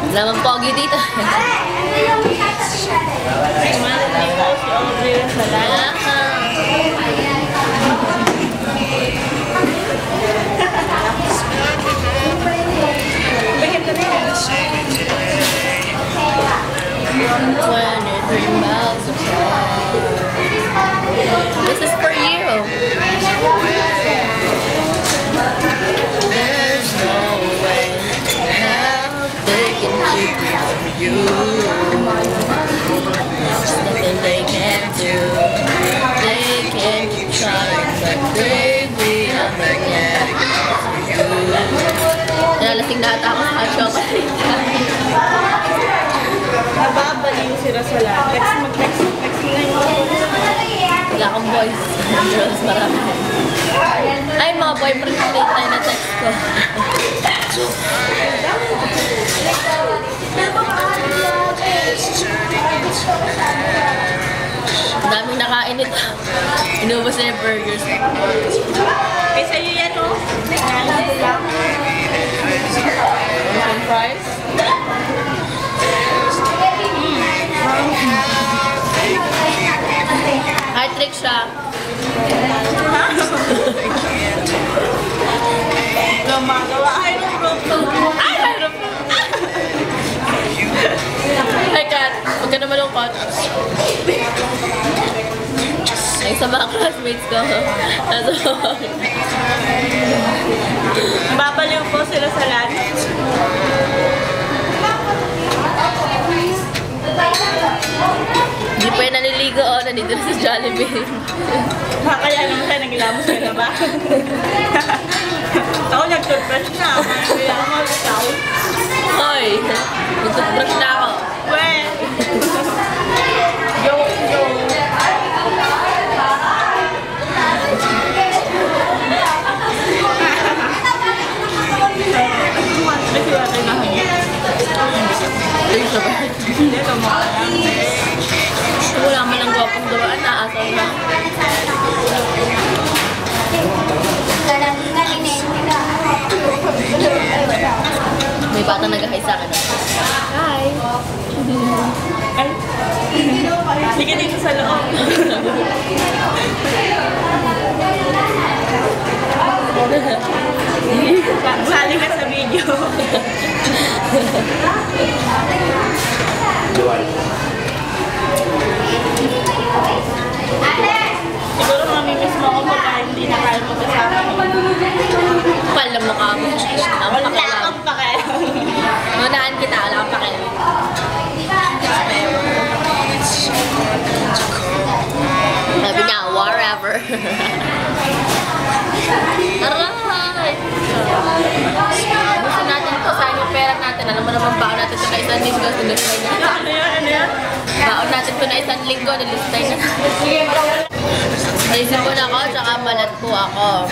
Wala mang pogi dito. Imanin niyo po si Audrey sa lahat. This is for you. There's no way how they can keep me from you. There's nothing they can do. They can keep trying, but baby, I'm not getting you. Nalasing na ata ako sa chocolate. Nababaliw sila sa lahat. Text na yun. Wala akong boys. Girls, marami. Ay, mga boyfriend ko late tayo na text ko. Ang daming nakain ito. Inubos na yung burgers. Eh, sa'yo yan, oh. Nalabo lang. French fries. High trick siya. Gumagawa. Ay, no, bro. Ay, mayroon pa. Hi, Kat. Huwag ka na malungkot. Ay, sa mga classmates ko. Babaliw po sila sa lahat. Hindi pa yung naliligo o. Nandito na sa Jollibee. Kaya naman tayo nagilamos ka na ba? Ako nag-toothbrush na. Kaya ako ikaw. Hoy! Nag-toothbrush na ako. Well, joke. Kasi wala tayo nahingit. Ay, sabay. Hindi, tumawa lang. Wala man ang gwapong dawaan. Naasal na. May bata nag-hi sa akin. Hi! Ay, hindi ka dito sa loob. Sali ka sa video. Siguro mamimiss mo ako pagka hindi na kaya mo kasama. Pal na mukha mo. Ang Wala pakialam. kang pakialam. Manaan kita. Wala kang pakialam. Sabi niya, wherever. Aray! Gusto natin ito. Saan yung pera natin? Alam mo naman baon natin ito na isang linggo. Nilistay na. Ano yan? Baon natin ito na isang linggo. Nilistay na. Naisip ko na ako, tsaka malat po ako.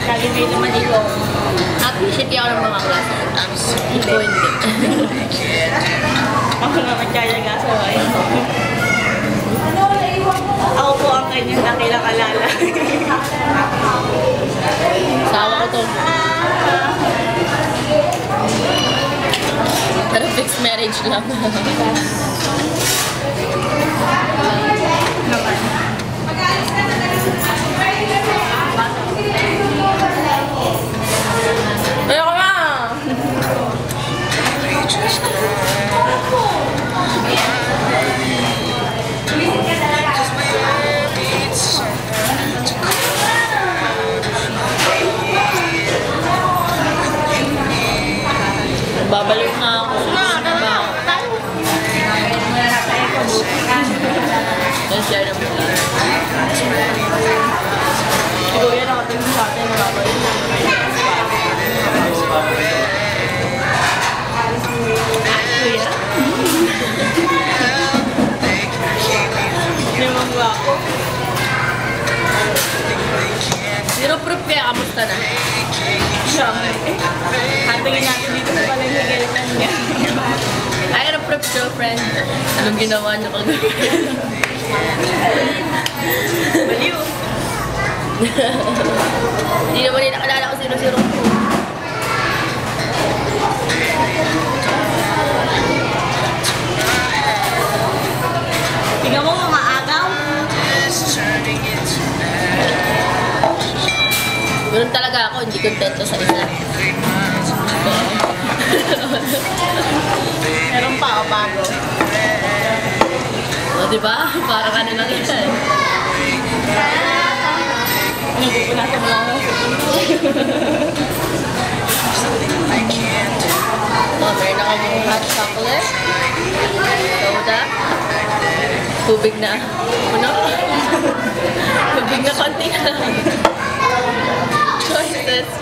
Jollibee naman ikaw. Appreciate ako ng mga klase. Ito hindi. Ako na magkaya sa bahay. Ako po ang kanyang dakilang alala. Sawa ko to. Pero fixed marriage lang. Naman. Ayoko na! Babalik na ako. Share na mo lang. Siguro yan ako tingin sa atin. Babalik na. Kuya? Hindi mo ba ako? Zero proof kaya kamusta na? Siyempre. Hatingin natin dito sa palagigalitan niya. Ay, ano proof girlfriend? Anong ginawa niyo kagabi? Baliw. Hindi naman nila nakalala ko sino-sino ko. kontento sa isa. Meron pa o bago. O, diba? Parang ano lang yan. Nagpupunasan mo lang ng O, meron akong hot chocolate. Soda. Tubig na. Ano? Tubig na konti na.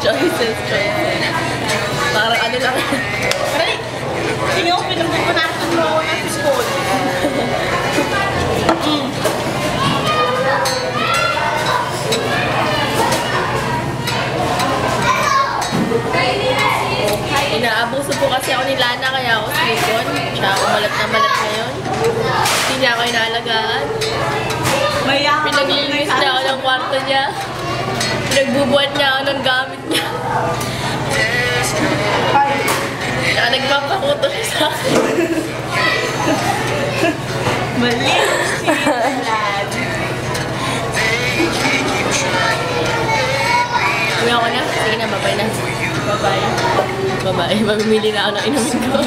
Choices. Parang ano lang. Aray! Sige ko, pinagpupunasan mo ako ng spoon. Inaabuso po kasi ako ni Lana kaya ako silikon. Siya ako malat na malat ngayon. Hindi niya ako inaalagaan. Pinaglinis niya ako ng kwarto niya. Pinagbubuhat niya ako ng gamit niya. Kaya nagpapakuto siya sa akin. Mali si Lad. Uwi ako na. Sige na, babay na. Bye-bye. Babay. Mamimili na ako ng inumin ko.